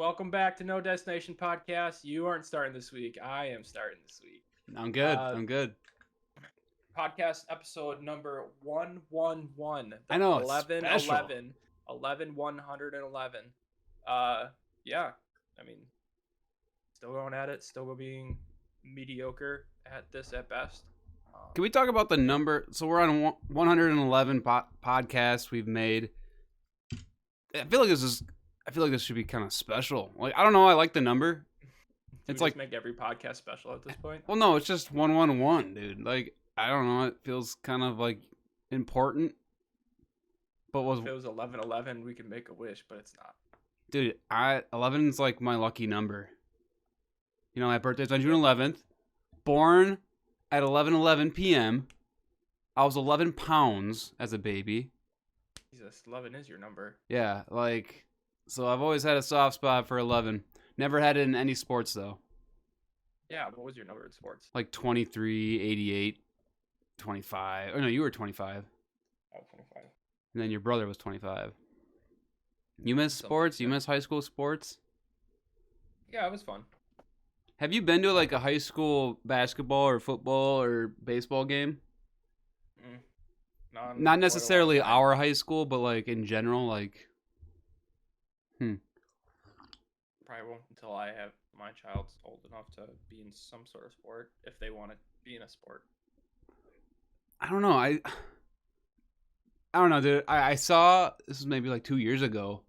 Welcome back to No Destination Podcast. You aren't starting this week. I am starting this week. I'm good. Uh, I'm good. Podcast episode number 111. I know, it's 11, special. 11, 11, 111. Yeah. I mean, still going at it. Still being mediocre at this at best. Can we talk about the number? So we're on 111 podcasts we've made. I feel like this should be kind of special. Like, I don't know. I like the number. It's like make every podcast special at this point. Well, no, it's just 111, dude. Like, I don't know. It feels kind of like important. But if it was 1111, we could make a wish, but it's not. Dude, 11 is like my lucky number. You know, my birthday's on June 11th. Born at 11:11 p.m. I was 11 pounds as a baby. Jesus, 11 is your number. Yeah, like, so I've always had a soft spot for 11. Never had it in any sports, though. Yeah, what was your number in sports? Like 23, 88, 25. Oh, no, you were 25. Oh, 25. And then your brother was 25. You miss sports? You miss high school sports? Yeah, it was fun. Have you been to like a high school basketball or football or baseball game? Not necessarily our high school, but like in general, like. Probably won't until I have my child's old enough to be in some sort of sport, if they want to be in a sport. I don't know. I don't know, dude. I saw, this was maybe like 2 years ago.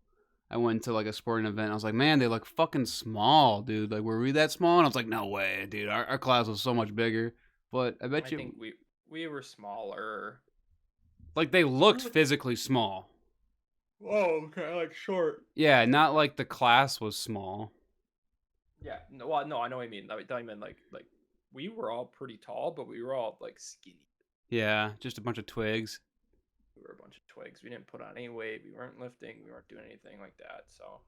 I went to like a sporting event. I was like, man, they look fucking small, dude. Like, were we that small? And I was like, no way, dude. Our class was so much bigger. But I think we were smaller. Like, they looked physically small. Oh, okay, like short. Yeah, not like the class was small. Yeah, no, well, no, I know what I mean. I mean like we were all pretty tall, but we were all like skinny. Yeah, just a bunch of twigs. We were a bunch of twigs. We didn't put on any weight. We weren't lifting. We weren't doing anything like that. So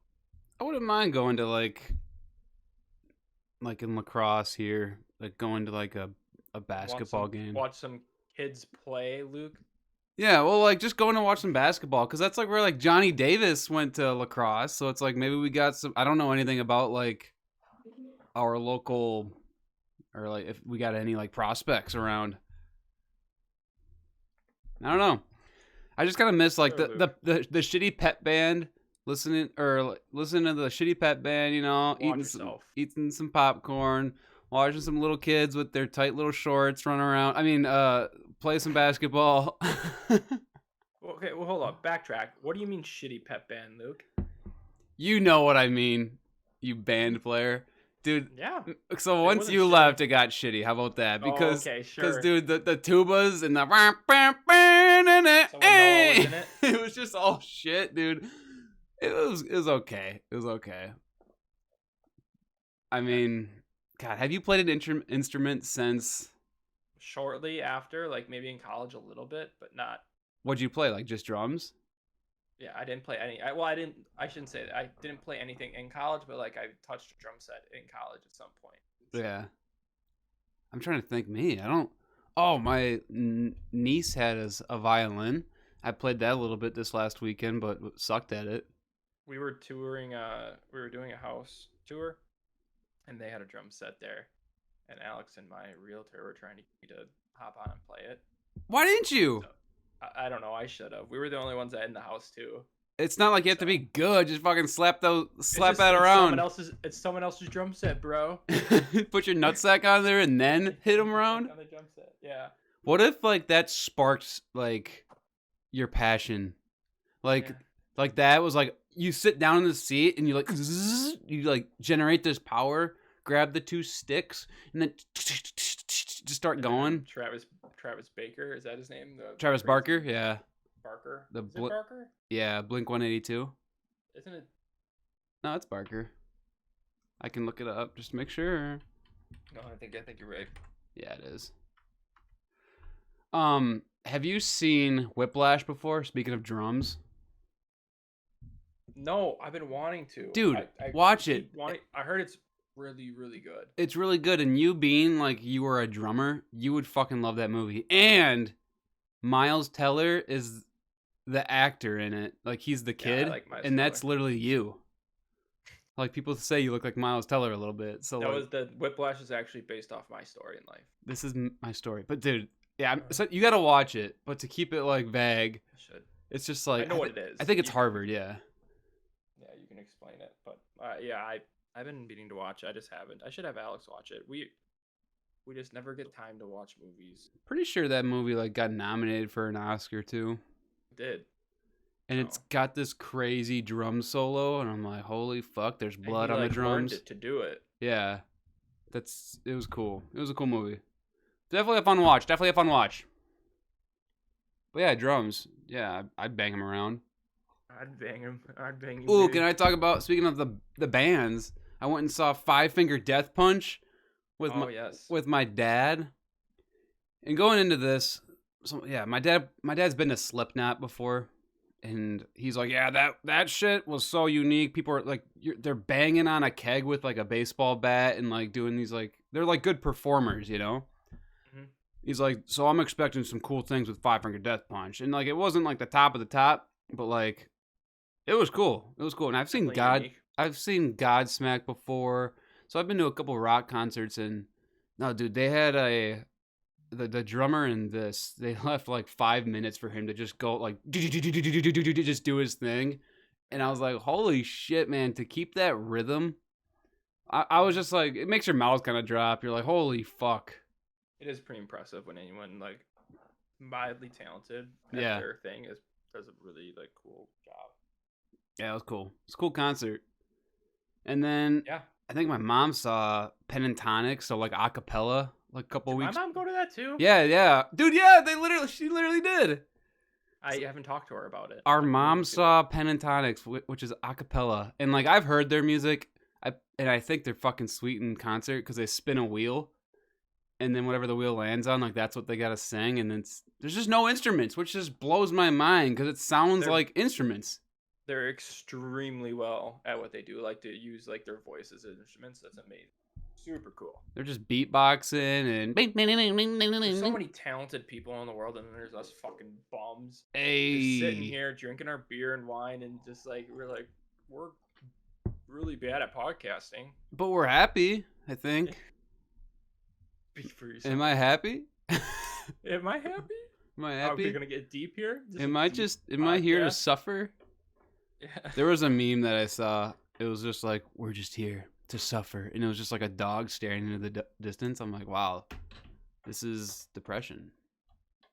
I wouldn't mind going to like in lacrosse here, like going to like a basketball game. Watch some kids play, Luke. Yeah, well, like, just going to watch some basketball, because that's, like, where, like, Johnny Davis went to lacrosse, so it's, like, maybe we got some, I don't know anything about, like, our local, or, like, if we got any, like, prospects around. I don't know. I just kind of miss, like, the shitty pep band, listening to the shitty pep band, you know, eating some popcorn, watching some little kids with their tight little shorts run around. I mean, play some basketball. Okay, well, hold on. Backtrack. What do you mean shitty pep band, Luke? You know what I mean, you band player. Dude, yeah. So once you left, it got shitty. How about that? Because, okay, sure. Dude, the tubas and the... It was just all shit, dude. It was okay. It was okay. I mean... God, have you played an instrument since? Shortly after, like maybe in college a little bit, but not. What'd you play? Like just drums? Yeah, I didn't play any. I shouldn't say that. I didn't play anything in college, but like I touched a drum set in college at some point. Yeah. I'm trying to think. I don't. Oh, my niece had a violin. I played that a little bit this last weekend, but sucked at it. We were touring. We were doing a house tour. And they had a drum set there. And Alex and my realtor were trying to get me to hop on and play it. Why didn't you? So, I don't know. I should have. We were the only ones that in the house, too. It's not like you have to be good. Just fucking slap that around. It's someone else's drum set, bro. Put your nutsack on there and then hit them around? On the drum set, yeah. What if, like, that sparked, like, your passion? Like that was, like, you sit down in the seat and you like generate this power, grab the two sticks, and then just start going. Travis Baker, is that his name? Travis Barker, yeah. Barker. Is it Barker? Yeah, Blink 182. Isn't it? No, it's Barker. I can look it up just to make sure. No, I think you're right. Yeah, it is. Have you seen Whiplash before? Speaking of drums. No, I've been wanting to. Dude, watch it. I heard it's really, really good. It's really good, and you being like you were a drummer, you would fucking love that movie. And Miles Teller is the actor in it. Like, he's the kid, and that's literally you. Like people say you look like Miles Teller a little bit. So that was the Whiplash is actually based off my story in life. This is my story, but dude, yeah, so you gotta watch it. But to keep it like vague, I should. It's just like I know what it is. I think it's Harvard. Yeah. Yeah, you can explain it, but yeah, I've been meaning to watch it. I just haven't. I should have Alex watch it. We just never get time to watch movies. Pretty sure that movie like got nominated for an Oscar too. It did. And it's got this crazy drum solo, and I'm like, holy fuck! There's blood on the drums. Learned it to do it. Yeah, it was cool. It was a cool movie. Definitely a fun watch. But yeah, drums. Yeah, I'd bang them around. I'd bang him. Ooh, can I talk about, speaking of the bands? I went and saw Five Finger Death Punch with my dad. And going into this, my dad's been to Slipknot before. And he's like, yeah, that shit was so unique. People are like, they're banging on a keg with like a baseball bat and like doing these like, they're like good performers, you know? Mm-hmm. He's like, so I'm expecting some cool things with Five Finger Death Punch. And like, it wasn't like the top of the top, but like, it was cool. And I've seen Godsmack before. So I've been to a couple rock concerts, and no, dude, they had the drummer in this, they left like 5 minutes for him to just go like just do his thing. And I was like, holy shit, man, to keep that rhythm. I was just like, it makes your mouth kind of drop. You're like, holy fuck. It is pretty impressive when anyone like mildly talented at their thing does a really like cool job. Yeah, it was cool. It's a cool concert. And then I think my mom saw Pentatonic, so like a cappella, like a couple weeks. My mom go to that too? Yeah. Dude, yeah, she literally did. I haven't talked to her about it. Our mom saw Pentatonics, which is a cappella. And like I've heard their music, and I think they're fucking sweet in concert because they spin a wheel. And then whatever the wheel lands on, like that's what they gotta sing. And there's just no instruments, which just blows my mind because it sounds like instruments. They're extremely well at what they do. Like to use like their voices as instruments. That's amazing. Super cool. They're just beatboxing and there's so many talented people in the world, and there's us fucking bums. Hey, just sitting here drinking our beer and wine, and just like we're really bad at podcasting, but we're happy. I think. Speak for yourself. Am I happy? Am I happy? Am I happy? Are we gonna get deep here? Am I here to suffer? Yeah. There was a meme that I saw. It was just like, we're just here to suffer. And it was just like a dog staring into the distance. I'm like, wow, this is depression.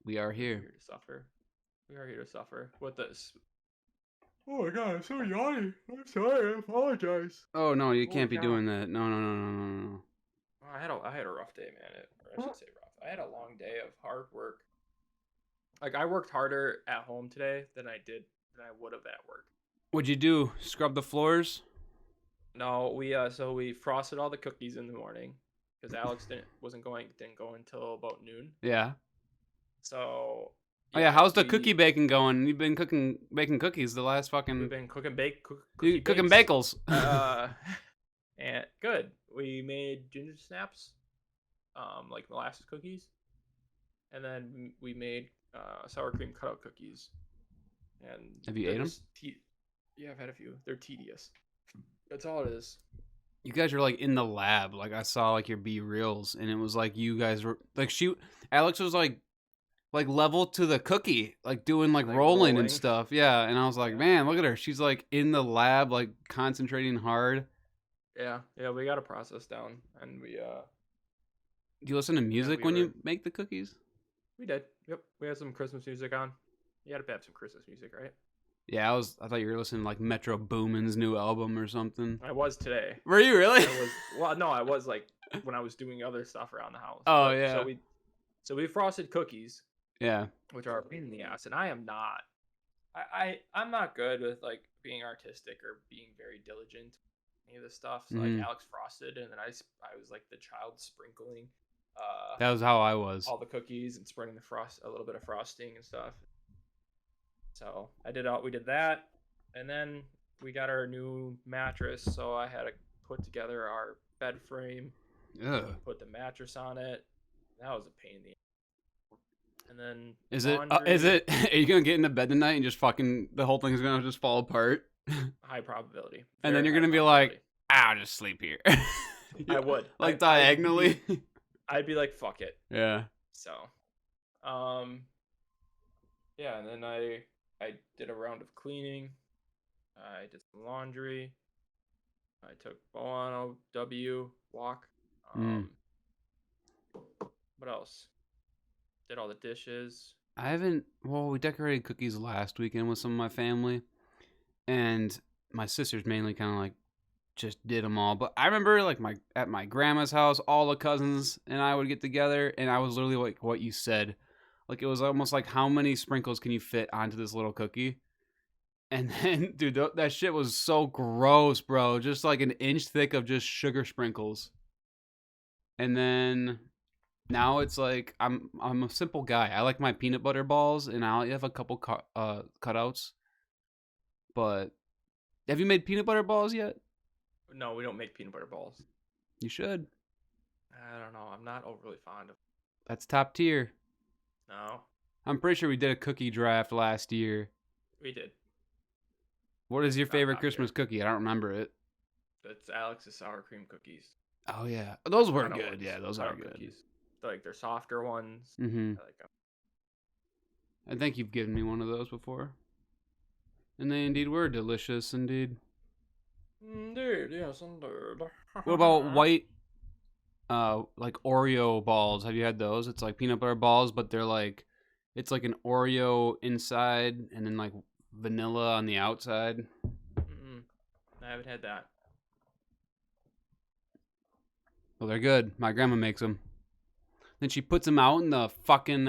We are here. We're here to suffer. We are here to suffer. What this? Oh my god, I'm so yawny. I'm sorry. I apologize. Oh no, you can't be doing that. No. I had a rough day, man. I should say rough. I had a long day of hard work. Like I worked harder at home today than I would have at work. What'd you do? Scrub the floors? No, we frosted all the cookies in the morning because Alex didn't go until about noon. Yeah. So. How's the cookie baking going? You've been baking cookies the last fucking. We've been cooking bagels. And good. We made ginger snaps, like molasses cookies, and then we made sour cream cutout cookies. And have you ate them? Yeah, I've had a few. They're tedious. That's all it is. You guys are like in the lab. Like I saw like your B-reels, and it was like you guys were like Alex was like level to the cookie, like doing like rolling and stuff. Yeah, and I was like, man, look at her. She's like in the lab, like concentrating hard. Yeah, we got a process down, and we. Do you listen to music when you make the cookies? We did. Yep, we had some Christmas music on. You had to have some Christmas music, right? Yeah, I thought you were listening to like Metro Boomin's new album or something. I was today. Were you really? I was like when I was doing other stuff around the house. Oh yeah. So we frosted cookies. Yeah. Which are a pain in the ass, and I am not. I'm not good with like being artistic or being very diligent. Any of this stuff. So like Alex frosted, and then I was like the child sprinkling. That was how I was. All the cookies and spreading a little bit of frosting and stuff. So we did that, and then we got our new mattress. So I had to put together our bed frame, put the mattress on it. That was a pain in the ass. And then is it? Are you gonna get into bed tonight and just fucking the whole thing's gonna just fall apart? High probability. And then you're gonna be like, I'll just sleep here. I would. Like diagonally. I'd be like, fuck it. Yeah. So, yeah, and then I did a round of cleaning. I did some laundry. I took Bo on a walk. What else? Did all the dishes. We decorated cookies last weekend with some of my family. And my sisters mainly kind of like just did them all. But I remember like at my grandma's house, all the cousins and I would get together. And I was literally like what you said. Like it was almost like how many sprinkles can you fit onto this little cookie? And then, dude, that shit was so gross, bro. Just like an inch thick of just sugar sprinkles. And then now it's like I'm a simple guy. I like my peanut butter balls, and I have a couple cutouts. But have you made peanut butter balls yet? No, we don't make peanut butter balls. You should. I don't know. I'm not overly fond of. That's top tier. No. I'm pretty sure we did a cookie draft last year. We did. What is your favorite Christmas cookie? I don't remember it. That's Alex's sour cream cookies. Oh yeah, those were good. Yeah, those are good. Cookies. Like they're softer ones. Mm-hmm. I like them. I think you've given me one of those before. And they indeed were delicious, indeed. Indeed, yes, indeed. What about white, like Oreo balls? Have you had those? It's like peanut butter balls, but they're like, it's like an Oreo inside and then like vanilla on the outside. I haven't had that. Well, they're good. My grandma makes them. Then she puts them out in the fucking,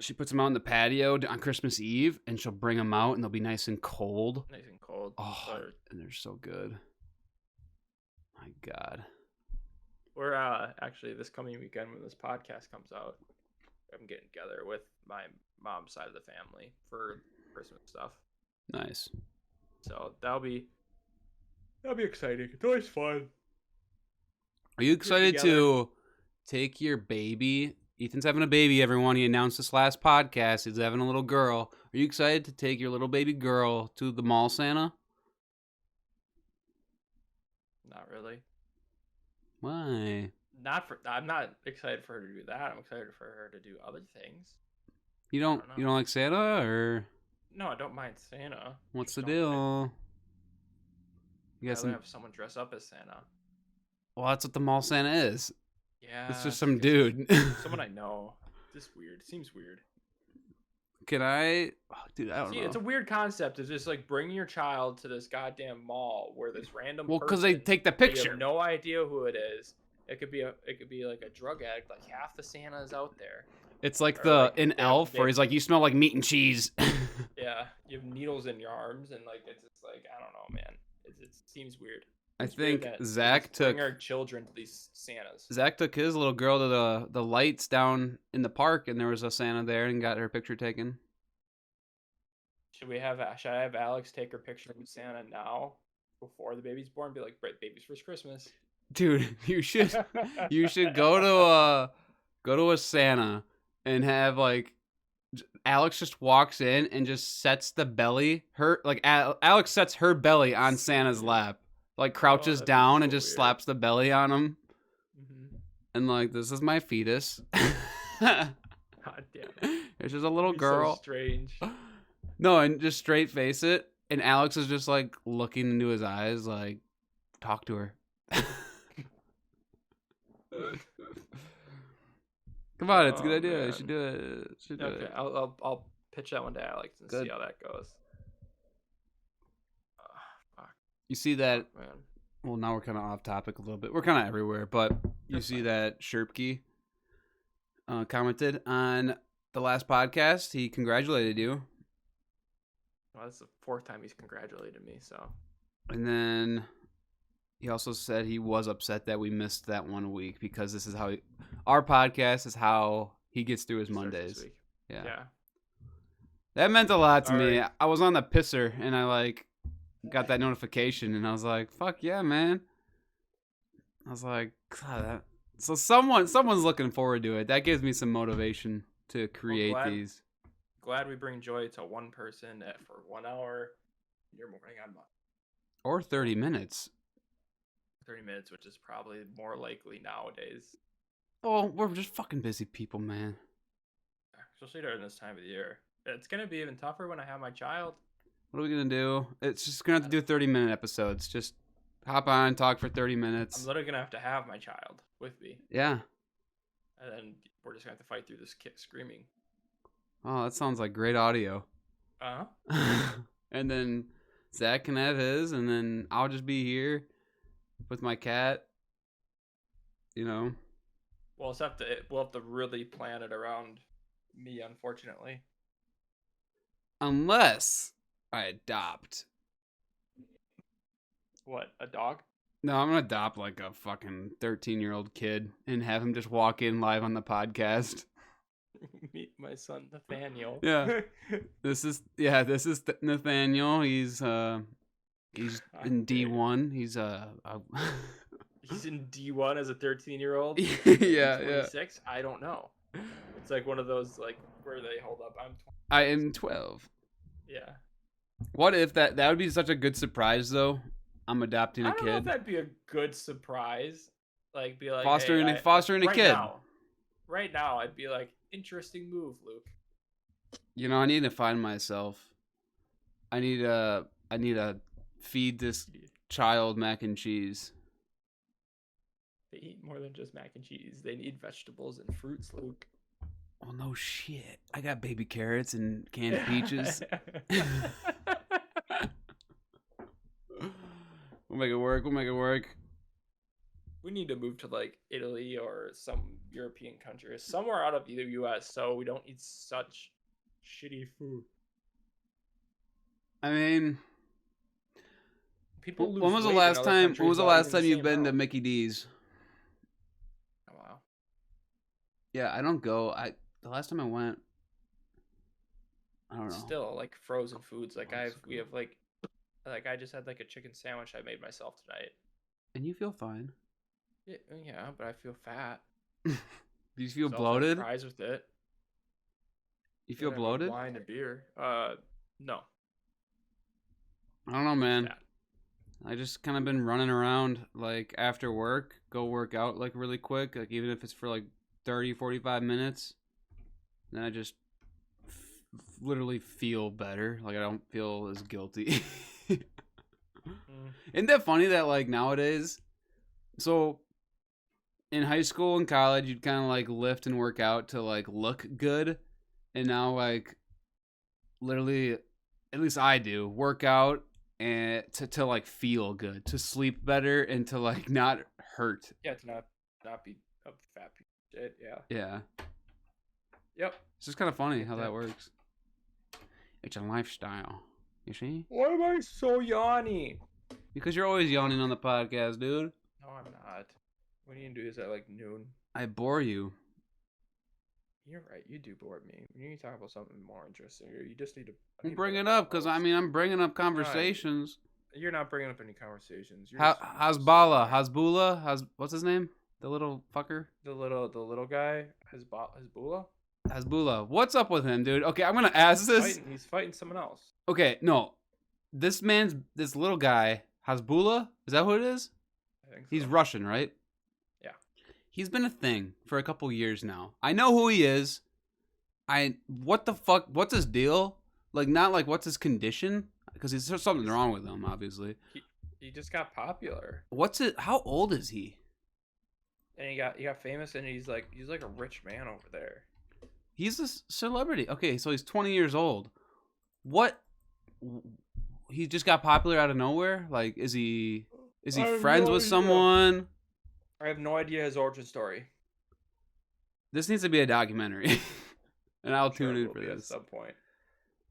she puts them out in the patio on Christmas Eve, and she'll bring them out, and they'll be nice and cold. Nice and cold. Oh, and they're so good. My God. We're actually this coming weekend when this podcast comes out, I'm getting together with my mom's side of the family for Christmas stuff. Nice. So that'll be exciting. It's always fun. Are you excited to take your baby? Ethan's having a baby, everyone. He announced this last podcast. He's having a little girl. Are you excited to take your little baby girl to the mall, Santa? Not really. Why? I'm not excited for her to do that. I'm excited for her to do other things. You don't like Santa, or? No, I don't mind Santa. What's the deal? You guys have someone dress up as Santa. Well, that's what the mall Santa is. Yeah. It's just some dude. Someone I know. Just weird. It seems weird. Can I? Oh, dude, I don't know. It's a weird concept. It's just like bringing your child to this goddamn mall where this random Well, because they take the picture. You have no idea who it is. It could be like a drug addict. Like half the Santas out there. It's like in Elf where he's like, you smell like meat and cheese. Yeah, you have needles in your arms and like it's just like I don't know, man. It seems weird. I think Zach took our children to these Santas. Zach took his little girl to the lights down in the park, and there was a Santa there, and got her picture taken. Should I have Alex take her picture of Santa now, before the baby's born? Be like, baby's first Christmas. Dude, you should go to a Santa and have like Alex just walks in and just sets the belly Alex sets her belly on Santa's lap. Like crouches down and just slaps the belly on him. Mm-hmm. And like, this is my fetus. God damn. It's just a little girl. So strange. No, and just straight face it. And Alex is just like looking into his eyes, like, talk to her. Come on, it's a good idea. You should do it. I'll pitch that one to Alex and see how that goes. You see that? Oh, well, now we're kind of off topic a little bit. We're kind of everywhere, but you see that Sherpke commented on the last podcast. He congratulated you. Well, that's the fourth time he's congratulated me. So. And then he also said he was upset that we missed that 1 week because this is how our podcast is how he gets through his Mondays. Yeah. That meant a lot to me. Right. I was on the pisser and I got that notification and I was like, fuck yeah, man. I was like, God, so someone's looking forward to it. That gives me some motivation to create these. Glad we bring joy to one person for 1 hour. You're moving on. Or 30 minutes. 30 minutes, which is probably more likely nowadays. Oh, we're just fucking busy people, man. Especially during this time of the year. It's going to be even tougher when I have my child. What are we going to do? It's just going to have to do 30-minute episodes. Just hop on, talk for 30 minutes. I'm literally going to have my child with me. Yeah. And then we're just going to have to fight through this kid screaming. Oh, that sounds like great audio. Uh-huh. And then Zach can have his, and then I'll just be here with my cat. You know? We'll have to really plan it around me, unfortunately. Unless I adopt. What, a dog? No, I'm gonna adopt like a fucking 13-year-old kid and have him just walk in live on the podcast. Meet my son Nathaniel. Yeah. This is Nathaniel. He's in D1. He's He's in D1 as a 13-year-old. Yeah, 26. I don't know. It's like one of those like where they hold up. I am 12. Yeah. What if that would be such a good surprise though? I'm adopting a kid. I don't know if that'd be a good surprise. Like be like fostering a right kid. Right now, I'd be like, interesting move, Luke. You know, I need to find myself. I need to feed this child mac and cheese. They eat more than just mac and cheese. They need vegetables and fruits, Luke. Oh no shit! I got baby carrots and canned peaches. We'll make it work. We need to move to like Italy or some European country, somewhere out of the U.S. so we don't eat such shitty food. I mean, people. When was the last time? When was the last time you've been to Mickey D's? Oh wow. Yeah, I don't go. The last time I went, I don't know. Still like frozen foods. Like we have like I just had like a chicken sandwich I made myself tonight. And you feel fine. Yeah, but I feel fat. Do you feel bloated? Fries with it. You feel bloated? Wine and beer. No. I don't know, man. I just kind of been running around like after work, go work out like really quick, like even if it's for like 30, 45 minutes. Then I just literally feel better. Like I don't feel as guilty. Isn't that funny that like nowadays, so in high school and college, you'd kind of like lift and work out to like look good. And now like literally, at least I do, work out and to like feel good, to sleep better and to like not hurt. Yeah, to not be a fat piece of shit. Yeah. Yeah. Yep. It's just kind of funny how that works. It's a lifestyle. You see? Why am I so yawny? Because you're always yawning on the podcast, dude. No, I'm not. What do you do? Is at like noon? I bore you. You're right. You do bore me. You need to talk about something more interesting. You just need to bring it up because I'm bringing up conversations. You're not bringing up any conversations. Hasbullah? What's his name? The little fucker. The little guy. Hasbullah. Hasbullah. What's up with him, dude? Okay, I'm gonna ask this. He's fighting someone else. Okay, no. This little guy, Hasbullah, is that who it is? I think so. He's Russian, right? Yeah. He's been a thing for a couple years now. I know who he is. What the fuck? What's his deal? Like, not like what's his condition? Because there's something wrong with him, obviously. He just got popular. How old is he? And he got famous, and he's like a rich man over there. He's a celebrity. Okay, so he's 20 years old. What? He just got popular out of nowhere? Like, is he friends with someone? I have no idea his origin story. This needs to be a documentary. And I'll tune in for this. At some point.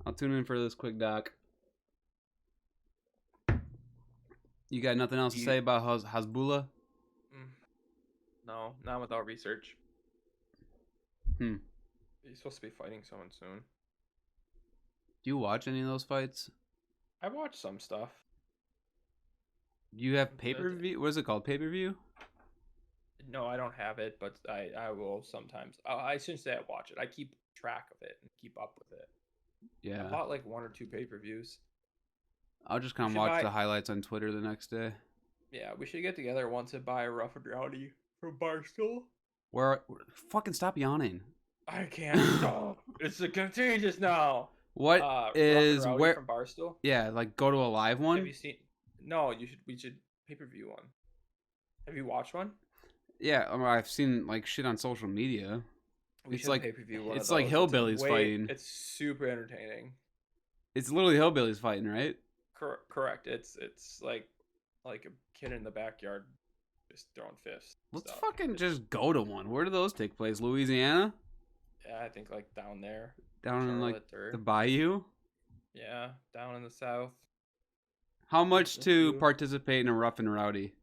I'll tune in for this quick doc. You got nothing else to say about Hasbullah? No, not without research. He's supposed to be fighting someone soon. Do you watch any of those fights? I watch some stuff. You have pay-per-view? What is it called? Pay-per-view? No, I don't have it, but I will sometimes. I shouldn't say I watch it. I keep track of it and keep up with it. Yeah. I bought like 1 or 2 pay-per-views. I'll just kind of watch the highlights on Twitter the next day. Yeah, we should get together once and buy a Rough and Rowdy from Barstool. Where fucking stop yawning. I can't stop. It's contagious now. What is where from Barstool? Yeah, like go to a live one. Have you seen? No, we should pay-per-view one. Have you watched one? Yeah, I've seen like shit on social media. It's like pay-per-view one. It's like hillbillies fighting. It's super entertaining. It's literally hillbillies fighting, right? Correct. It's like a kid in the backyard just throwing fists. Let's fucking just go to one. Where do those take place? Louisiana? Yeah, I think like down there. Down in like the bayou? Yeah, down in the south. How much to participate in a Rough and Rowdy?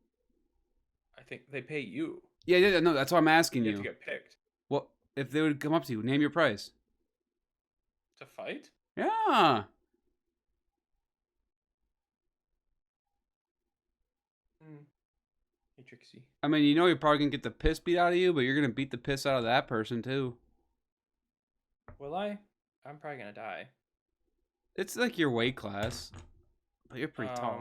I think they pay you. Yeah, no, that's why I'm asking you. You have to get picked. Well, if they would come up to you, name your price. To fight? Yeah. Hey, Trixie. I mean, you know you're probably going to get the piss beat out of you, but you're going to beat the piss out of that person, too. Will I? I'm probably going to die. It's like your weight class. But you're pretty tall.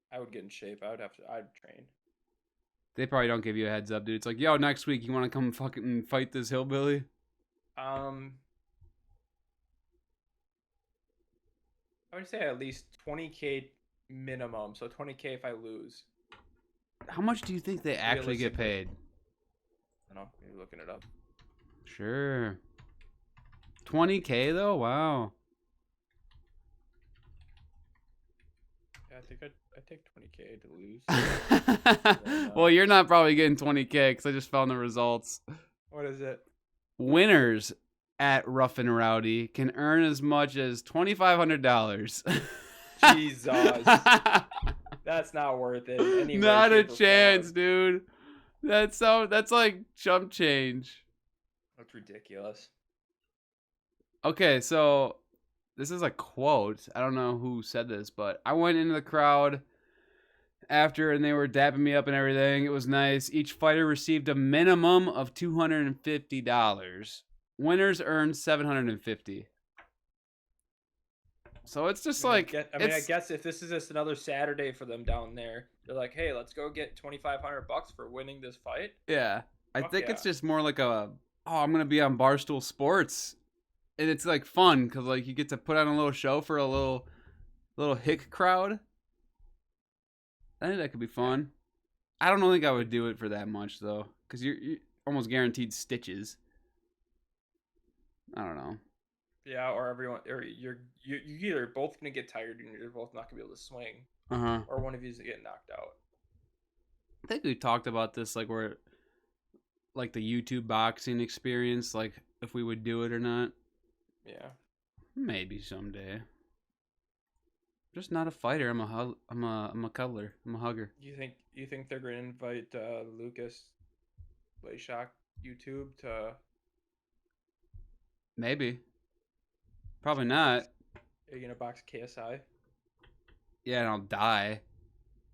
I would get in shape. I'd train. They probably don't give you a heads up, dude. It's like, yo, next week, you want to come fucking fight this hillbilly? I would say at least 20K minimum. So 20K if I lose. How much do you think they actually get paid? I don't know. Maybe looking it up. Sure. 20K though? Wow. Yeah, I think I'd take 20K to lose. Well, you're not probably getting 20K because I just found the results. What is it? Winners at Rough and Rowdy can earn as much as $2,500. Jesus. That's not worth it. Not a chance, dude. That's like chump change. That's ridiculous. Okay, so this is a quote. I don't know who said this, but I went into the crowd after and they were dapping me up and everything. It was nice. Each fighter received a minimum of $250. Winners earned $750. So it's just I guess if this is just another Saturday for them down there, they're like, hey, let's go get $2,500 for winning this fight. Yeah. I think it's just more like I'm going to be on Barstool Sports. And it's like fun because like you get to put on a little show for a little hick crowd. I think that could be fun. I don't think I would do it for that much though, because you're almost guaranteed stitches. I don't know. Yeah, or you're either both gonna get tired and you're both not gonna be able to swing. Or one of you's gonna get knocked out. I think we talked about this, like where, like the YouTube boxing experience, like if we would do it or not. Yeah. Maybe someday. Just not a fighter. I'm a cuddler. I'm a hugger. You think they're gonna invite Lucas Layshock YouTube to? Maybe. Probably not. Are you gonna box KSI? Yeah, and I'll die.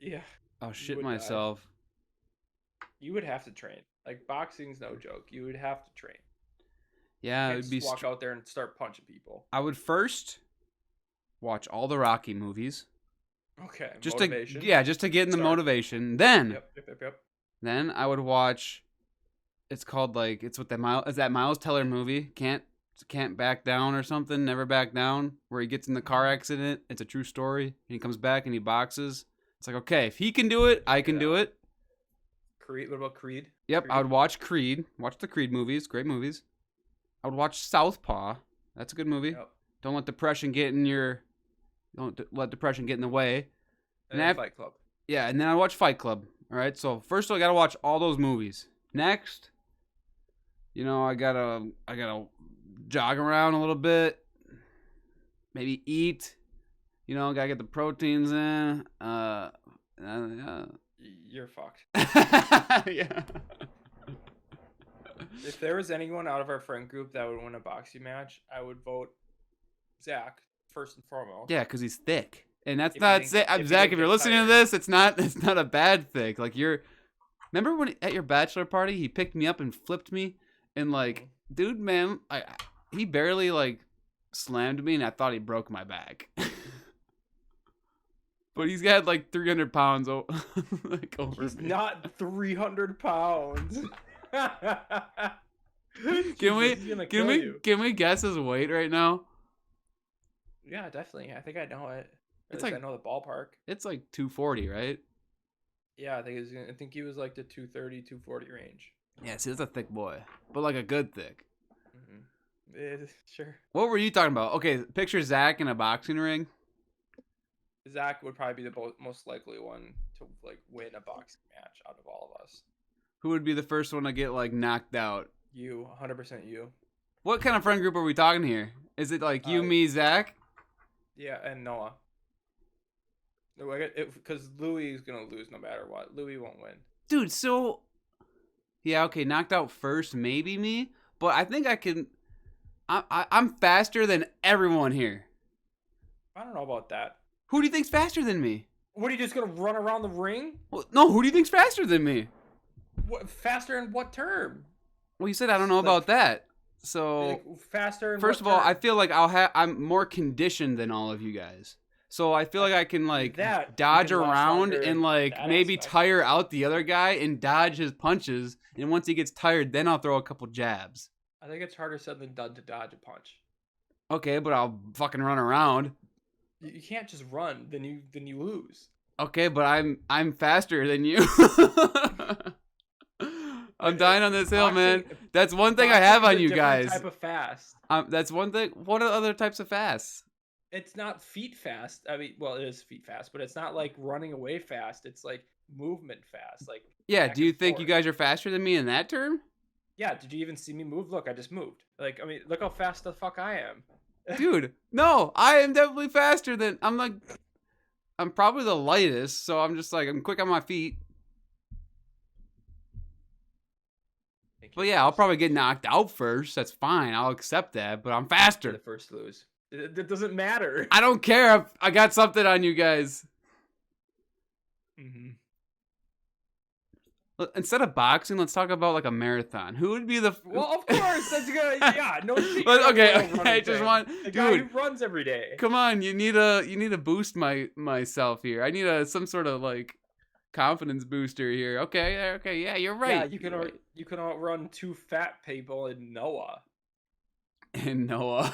Yeah. I'll shit myself. You would have to train. Like boxing's no joke. You would have to train. Yeah, it would be walk out there and start punching people. I would first watch all the Rocky movies. Okay. Just motivation. Just to get in the motivation. Then. Yep. Then I would watch. It's called like it's that Miles Teller movie. Can't back down or something. Never back down. Where he gets in the car accident. It's a true story. And he comes back and he boxes. It's like, okay, if he can do it, I can do it. Creed. What about Creed? Yep, I would watch Creed. Watch the Creed movies. Great movies. I would watch Southpaw. That's a good movie. Yep. Don't let depression get in the way. And then Fight Club. Yeah, and then I watch Fight Club. All right, so first I gotta watch all those movies. Next, I gotta jog around a little bit. Maybe eat. Gotta get the proteins in. You're fucked. Yeah. If there was anyone out of our friend group that would win a boxing match, I would vote Zach first and foremost. Yeah, because he's thick, and that's not Zach. If you're listening to this, it's not a bad thing. Like remember when at your bachelor party he picked me up and flipped me, and like, dude, man, he barely like slammed me, and I thought he broke my back. But he's got like 300 pounds like over He's me. not 300 pounds. Can we guess his weight right now? Yeah, definitely. I think I know it. It's like, I know the ballpark. It's like 240, right? Yeah, I think he was like the 230, 240 range. Yeah, see, that's a thick boy, but like a good thick. Sure. What were you talking about? Okay, picture Zach in a boxing ring. Zach would probably be the most likely one to like win a boxing match out of all of us. Who would be the first one to get like knocked out? You, 100% you. What kind of friend group are we talking here? Is it like you, me, Zach? Yeah, and Noah. Because Louis is gonna lose no matter what. Louis won't win. Dude, so yeah, okay, knocked out first, maybe me, but I think I can. I'm faster than everyone here. I don't know about that. Who do you think's faster than me? What, are you just gonna run around the ring? Well, no, who do you think's faster than me? What, faster in what term? Well, you said I don't know about that. So like faster. In first of all, I feel like I'm more conditioned than all of you guys. So I feel like I can like dodge around and like maybe tire out the other guy and dodge his punches. And once he gets tired, then I'll throw a couple jabs. I think it's harder said than done to dodge a punch. Okay, but I'll fucking run around. You can't just run, then you lose. Okay, but I'm faster than you. I'm dying on this hill, man. That's one thing I have on you guys. Type of fast. That's one thing. What are other types of fast? It's not feet fast. I mean, well, it is feet fast, but it's not like running away fast. It's like movement fast. Like yeah. Do you think you guys are faster than me in that term? Yeah. Did you even see me move? Look, I just moved. Like, I mean, look how fast the fuck I am. Dude, no, I am definitely faster than. I'm probably the lightest, so I'm just like I'm quick on my feet. But yeah, I'll probably get knocked out first. That's fine. I'll accept that. But I'm faster. The first lose. It doesn't matter. I don't care. I got something on you guys. Mm-hmm. Instead of boxing, let's talk about like a marathon. Who would be the? Well, of course, that's good. Yeah, no shit. Okay. I just want the guy who runs every day. Come on, you need to boost myself here. I need some sort of like confidence booster here. Okay, yeah, you're right. Yeah, you can outrun two fat people in Noah. In Noah.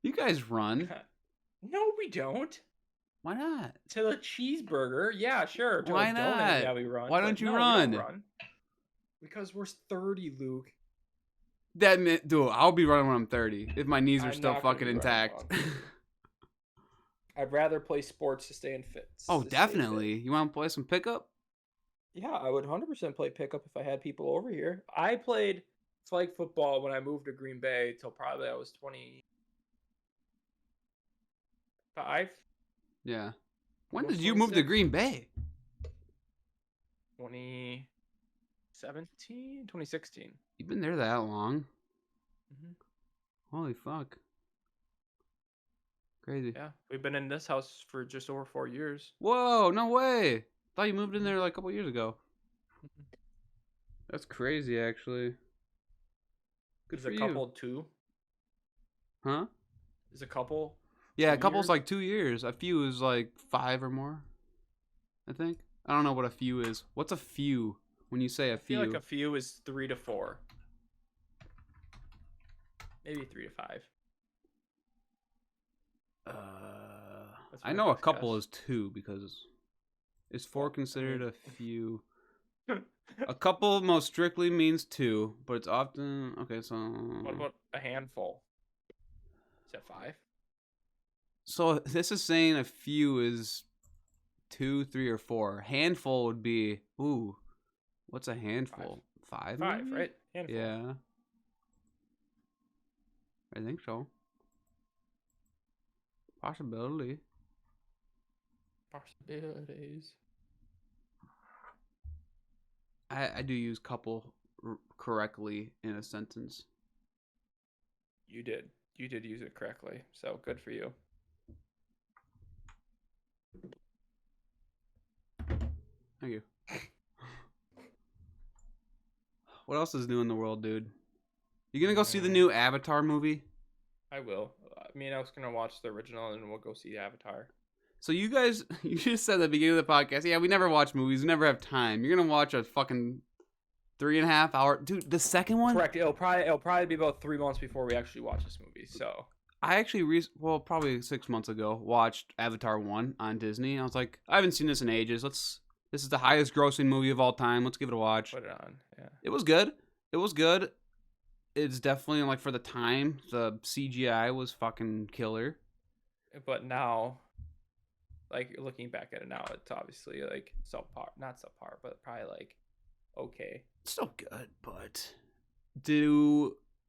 You guys run. No, we don't. Why not? To the cheeseburger, yeah, sure. To Why not? Donut, yeah, we run. Why don't you run? We don't run? Because we're 30, Luke. Dude, I'll be running when I'm 30 if my knees are still fucking intact. I'd rather play sports to stay in fit. Oh, definitely. You want to play some pickup? Yeah, I would 100% play pickup if I had people over here. I played flag football when I moved to Green Bay till probably I was 25. Yeah. When did you move to Green Bay? 2017, 2016. You've been there that long? Mm-hmm. Holy fuck. Crazy. Yeah, we've been in this house for just over 4 years. Whoa, no way. Thought you moved in there like a couple years ago. Mm-hmm. That's crazy, actually. Good for you. Is a couple 2? Huh? Is a couple? Yeah, a couple's like 2 years. A few is like 5 or more, I think. I don't know what a few is. What's a few when you say a few? I feel like a few is 3 to 4. Maybe 3 to 5. I know a couple is 2 because is 4 considered a few? A couple most strictly means 2, but it's often okay. So what about a handful? Is that 5? So this is saying a few is 2, 3, or 4. Handful would be what's a handful? 5. 5, maybe? Right? Handful. Yeah, I think so. Possibility. Possibilities. I do use couple correctly in a sentence. You did use it correctly, so good for you. Thank you. What else is new in the world, dude? You gonna go see the new Avatar movie? I will. I mean, I was gonna watch the original, and we'll go see Avatar. So you guys, you just said at the beginning of the podcast, yeah, we never watch movies. We never have time. You're gonna watch a fucking 3.5 hour, dude. The second one, correct. It'll probably be about 3 months before we actually watch this movie. So I actually, probably 6 months ago, watched Avatar 1 on Disney. I was like, I haven't seen this in ages. This is the highest grossing movie of all time. Let's give it a watch. put it on. Yeah. It was good. It was good. It's definitely, like, for the time, the CGI was fucking killer. But now, like, looking back at it now, it's obviously, like, not subpar, but probably, like, okay. It's still good, but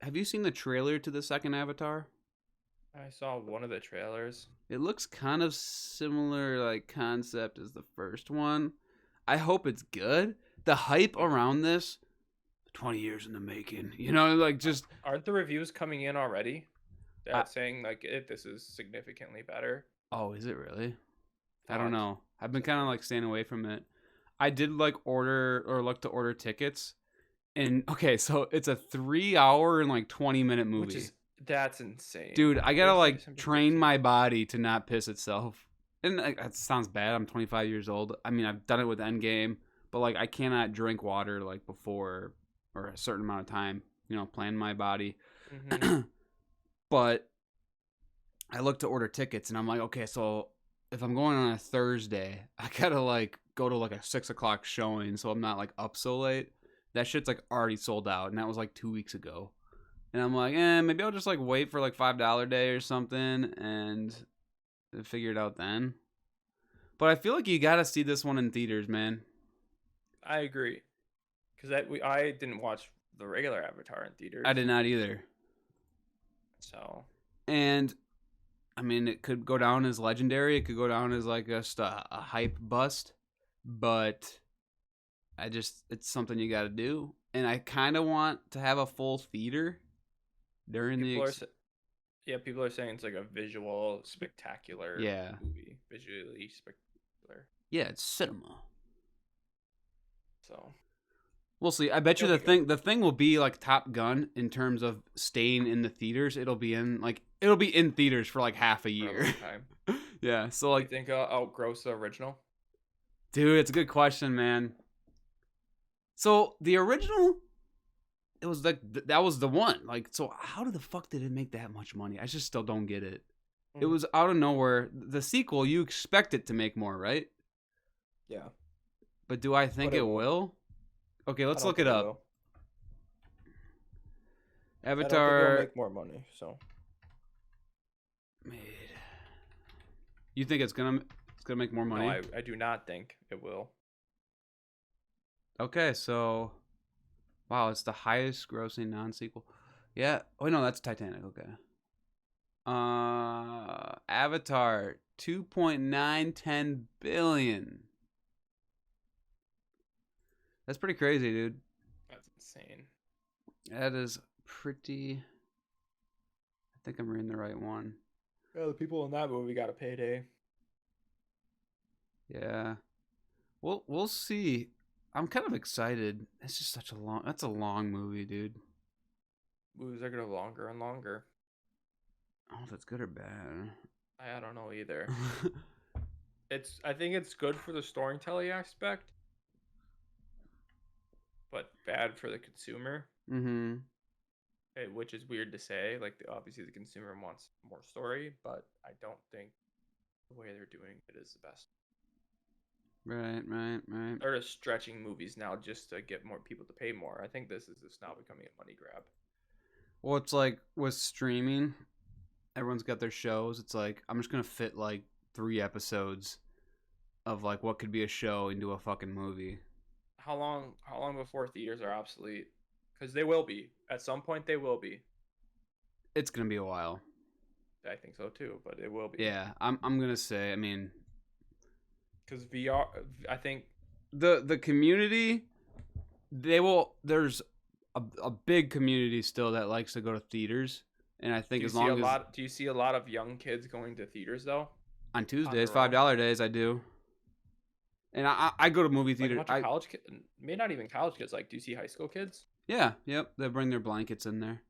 have you seen the trailer to the second Avatar? I saw one of the trailers. It looks kind of similar, like, concept as the first one. I hope it's good. The hype around this, 20 years in the making, like, just... Aren't the reviews coming in already? Saying, like, this is significantly better. Oh, is it really? I don't know. I've been kind of, like, staying away from it. I did, like, look to order tickets. And, okay, so it's a 3-hour and, like, 20-minute movie. That's insane. Dude, I gotta, like, train my body to not piss itself. And that sounds bad. I'm 25 years old. I mean, I've done it with Endgame. But, like, I cannot drink water, like, before or a certain amount of time. Plan my body. Mm-hmm. But I look to order tickets, and I'm like, okay, so if I'm going on a Thursday, I gotta, like, go to, like, a 6 o'clock showing so I'm not, like, up so late. That shit's, like, already sold out, and that was, like, 2 weeks ago. And I'm like, maybe I'll just, like, wait for, like, $5 day or something and figure it out then. But I feel like you gotta see this one in theaters, man. I agree. Because I didn't watch the regular Avatar in theaters. I did not either. So. And, I mean, it could go down as legendary. It could go down as, like, just a hype bust. But it's something you gotta do. And I kind of want to have a full theater during people are saying it's like a visual spectacular movie. Visually spectacular. Yeah, it's cinema. So we'll see. I bet you the thing will be like Top Gun in terms of staying in the theaters. It'll be in theaters for like half a year. Time. Yeah. So, like, you think I'll outgross the original? Dude, it's a good question, man. So the original, it was like that was the one. Like, so how the fuck did it make that much money? I just still don't get it. It was out of nowhere. The sequel, you expect it to make more, right? Yeah. But do I think it will? Okay, let's look it up. Avatar. I don't think it'll make more money. So. You think it's gonna make more money? No, I do not think it will. Okay, so, wow, it's the highest grossing non-sequel. Yeah. Oh no, that's Titanic. Okay. Avatar 2.910 billion. That's pretty crazy, dude. That's insane. That is pretty. I think I'm reading the right one. Yeah, the people in that movie got a payday. Yeah. We'll see. I'm kind of excited. It's just that's a long movie, dude. Movies are gonna go longer and longer. I don't know if it's good or bad. I don't know either. I think it's good for the storytelling aspect, but bad for the consumer. Mm-hmm. Which is weird to say. Like, obviously the consumer wants more story, but I don't think the way they're doing it is the best. Right. They're just stretching movies now just to get more people to pay more. I think this is just now becoming a money grab. Well, it's like with streaming, everyone's got their shows. It's like, I'm just going to fit like 3 episodes of like what could be a show into a fucking movie. How long before theaters are obsolete? Because they will be. At some point, they will be. It's going to be a while. I think so too, but it will be. Yeah, I'm going to say, I mean, because VR, I think the community, there's a big community still that likes to go to theaters, and I think do you see a lot of young kids going to theaters though? On Tuesdays, $5 days, I do. And I go to movie theaters. Like college kids, maybe not even college kids. Like, do you see high school kids? Yeah, yep. They bring their blankets in there.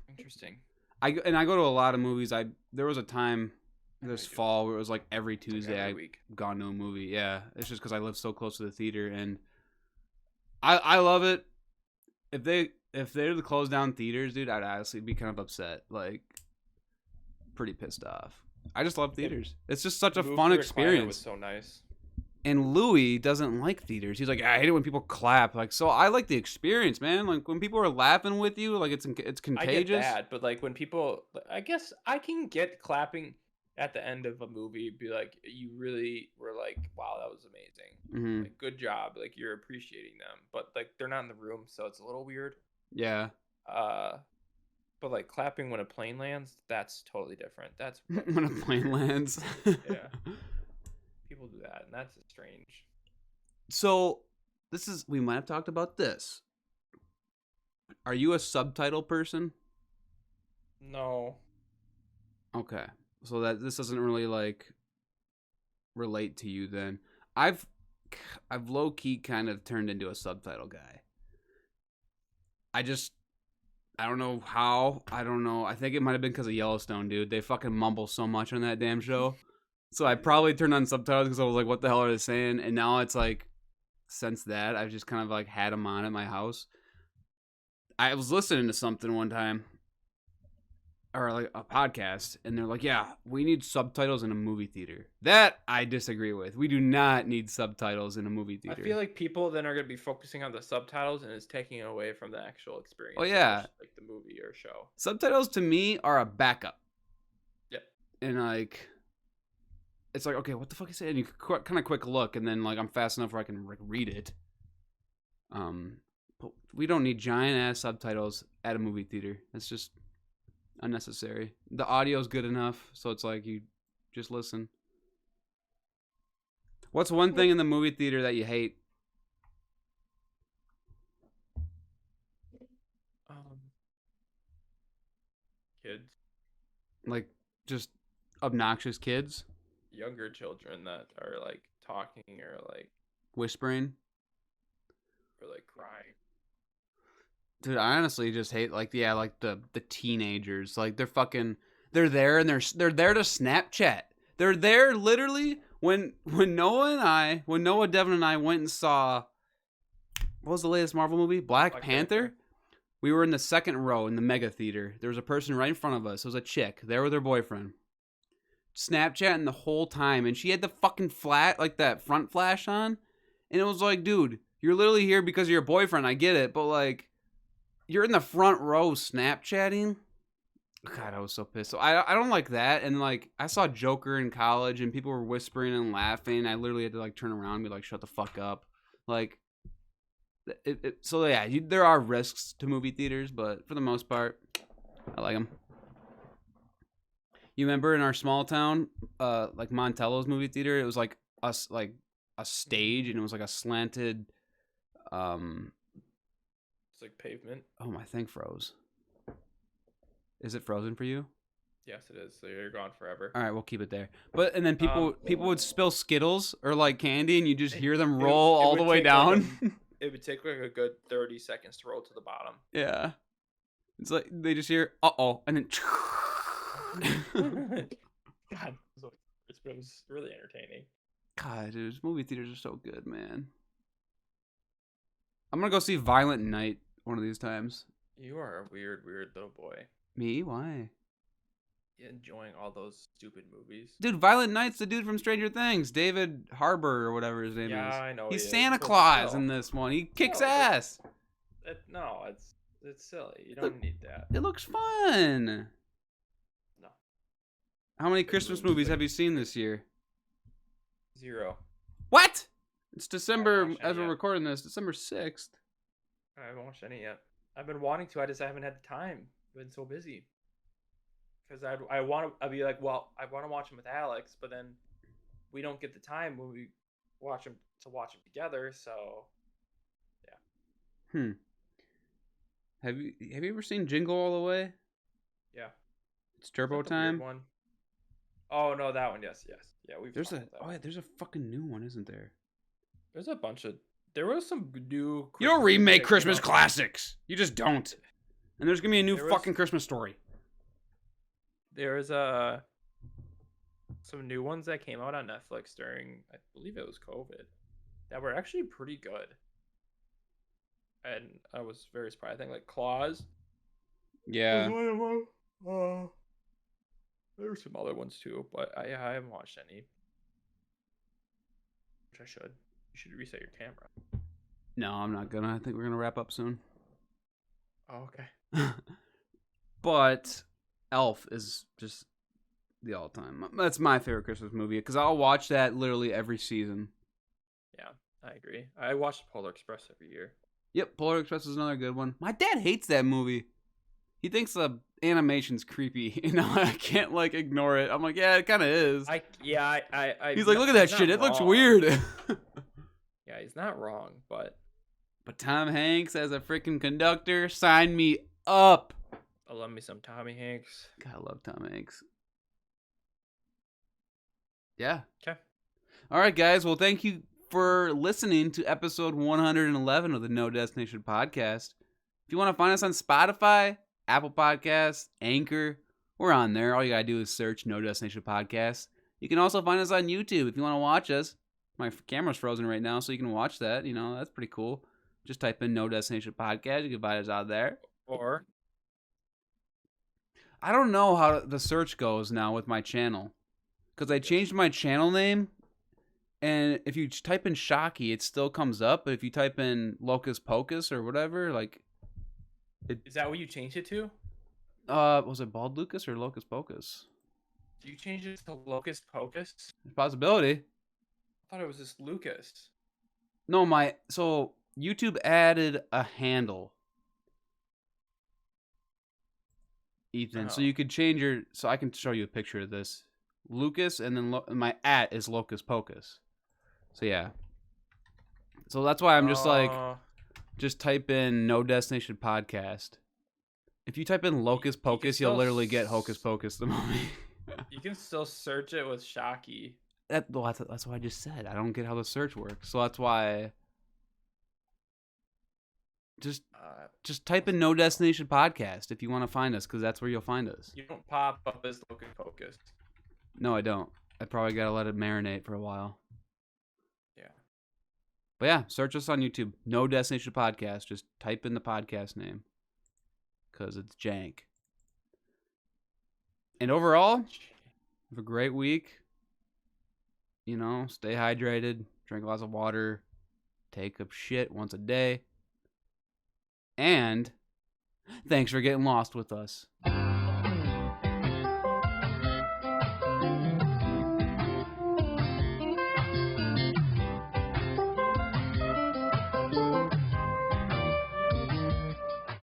Interesting. I go to a lot of movies. There was a time this fall where it was like every Tuesday I've gone to a movie. Yeah, it's just because I live so close to the theater, and I love it. If they're to close down theaters, dude, I'd honestly be kind of upset, like pretty pissed off. I just love theaters. It's just such a fun experience. It was so nice. And Louis doesn't like theaters. He's like, I hate it when people clap. Like, so I like the experience, man. Like when people are laughing with you, like it's contagious. I get that, but like when people, I guess I can get clapping at the end of a movie. Be like, you really were like, wow, that was amazing. Like, good job. Like you're appreciating them, but like they're not in the room, so it's a little weird. Yeah. But like clapping when a plane lands, that's totally different. That's when a plane lands. Yeah. People do that, and that's strange. So, we might have talked about this. Are you a subtitle person? No. Okay. So this doesn't really like relate to you then. I've low key kind of turned into a subtitle guy. I don't know how. I don't know. I think it might have been because of Yellowstone, dude. They fucking mumble so much on that damn show. So I probably turned on subtitles because I was like, what the hell are they saying? And now it's like, since that, I've just kind of like had them on at my house. I was listening to something one time, or like a podcast, and they're like, yeah, we need subtitles in a movie theater. That I disagree with. We do not need subtitles in a movie theater. I feel like people then are going to be focusing on the subtitles, and it's taking away from the actual experience. Oh, yeah. Like the movie or show. Subtitles to me are a backup. Yep. And like, it's like, okay, what the fuck is it? And you kind of quick look, and then like I'm fast enough where I can read it. But we don't need giant ass subtitles at a movie theater. It's just unnecessary. The audio's good enough, so it's like you just listen. What's one thing in the movie theater that you hate? Kids. Like just obnoxious kids? Younger children that are like talking or like whispering or like crying. Dude, I honestly just hate like the teenagers. Like they're there and they're there to Snapchat. They're there literally when Noah, Devin, and I went and saw, what was the latest Marvel movie? Black Panther. We were in the second row in the mega theater. There was a person right in front of us. It was a chick there with her boyfriend. Snapchatting the whole time, and she had the fucking that front flash on, and it was like, dude, you're literally here because of your boyfriend. I get it, but like, you're in the front row Snapchatting. God, I was so pissed. So I don't like that. And like, I saw Joker in college, and people were whispering and laughing. I literally had to like turn around and be like, shut the fuck up. Like, so yeah, there are risks to movie theaters, but for the most part, I like them. You remember in our small town, like Montello's movie theater, it was like us, like a stage, and it was like a slanted. It's like pavement. Oh, my thing froze. Is it frozen for you? Yes, it is. So you're gone forever. All right, we'll keep it there. But and then people would spill Skittles or like candy, and you just hear them roll all the way down. It would take like a good 30 seconds to roll to the bottom. Yeah, it's like they just hear uh-oh, and then. God, it was really entertaining. God, dude, movie theaters are so good, man. I'm gonna go see Violent Night one of these times. You are a weird little boy. Me? Why? You're enjoying all those stupid movies. Dude, Violent Night's the dude from Stranger Things, David Harbour or whatever his name is. Yeah, I know. He's Santa Claus in this one. He kicks ass. It's silly. You don't need that. It looks fun. No. How many Christmas movies have you seen this year? 0. What? It's December, as we're recording this, December 6th. I haven't watched any yet. I've been wanting to. I haven't had the time. I've been so busy. Because I'd be like, well, I want to watch them with Alex, but then we don't get the time when we watch them together. So, yeah. Have you ever seen Jingle All the Way? Yeah. It's Turbo Time. One? Oh no, that one. Yes. Yeah, there's a fucking new one, isn't there? There's a bunch of. There was some new. You don't remake Christmas classics. You just don't. And there's gonna be a new fucking Christmas Story. there's some new ones that came out on Netflix during, I believe it was COVID, that were actually pretty good. And I was very surprised. I think like Claws. Yeah. Was one of them. There were some other ones too, but I haven't watched any. Which I should. You should reset your camera. No, I'm not gonna. I think we're gonna wrap up soon. Oh, okay. But Elf is just the all-time. That's my favorite Christmas movie because I'll watch that literally every season. Yeah, I agree. I watch Polar Express every year. Yep, Polar Express is another good one. My dad hates that movie. He thinks the animation's creepy. You know, I can't like ignore it. I'm like, yeah, it kind of is. He's like, look at that shit. It looks weird. Yeah, he's not wrong, but Tom Hanks as a freaking conductor, sign me up. I love me some Tommy Hanks. God, I love Tom Hanks. Yeah. Okay. All right, guys. Well, thank you for listening to episode 111 of the No Destination Podcast. If you want to find us on Spotify, Apple Podcasts, Anchor, we're on there. All you got to do is search No Destination Podcast. You can also find us on YouTube if you want to watch us. My camera's frozen right now, so you can watch that. You know, that's pretty cool. Just type in No Destination Podcast. You can find us out there. Or I don't know how the search goes now with my channel. Because I changed my channel name. And if you type in Shockey, it still comes up. But if you type in Locus Pocus or whatever, like... Is that what you changed it to? Was it Bald Lucas or Locus Pocus? Did you change it to Locus Pocus? There's a possibility. I thought it was just Lucas. No, so YouTube added a handle, Ethan. So you could change so I can show you a picture of this. Lucas, and then my @ is Locus Pocus. So yeah. So that's why I'm just like, just type in No Destination Podcast. If you type in Locus Pocus, you'll literally get Hocus Pocus the movie. You can still search it with Shockey. That's what I just said. I don't get how the search works. So that's why just type in No Destination Podcast if you want to find us, because that's where you'll find us. You don't pop up as Locus Pocus. No, I don't. I probably got to let it marinate for a while. Yeah. But yeah, search us on YouTube. No Destination Podcast. Just type in the podcast name, because it's jank. And overall, have a great week. You know, stay hydrated, drink lots of water, take a shit once a day. And thanks for getting lost with us.